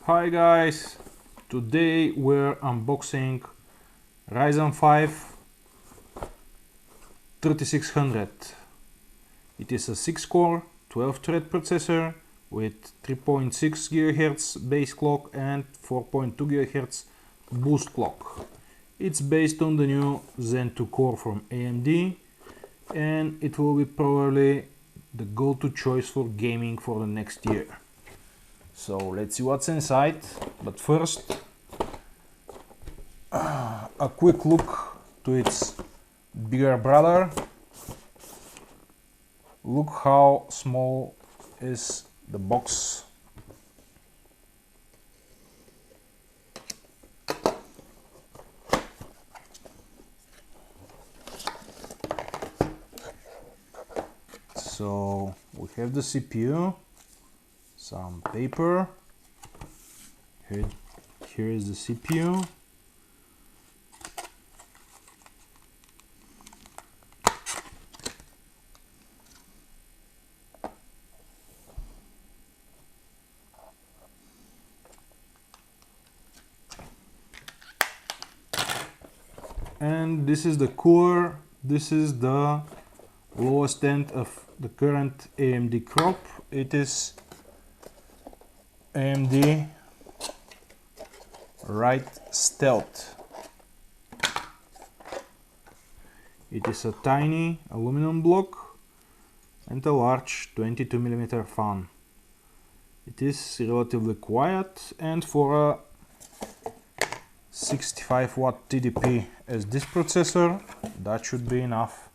Hi guys, today we're unboxing Ryzen 5 3600. It is a 6-core 12-thread processor with 3.6 GHz base clock and 4.2 GHz boost clock. It's based on the new Zen 2 core from AMD, and it will be probably the go-to choice for gaming for the next year. So let's see what's inside, but first a quick look to its bigger brother. Look how small is the box. So we have the CPU, some paper, here is the CPU, and this is the cooler. This is the lowest end of the current AMD crop. It is AMD Ryzen Stealth. It is a tiny aluminum block and a large 22mm fan. It is relatively quiet, and for a 65 watt TDP as this processor, that should be enough.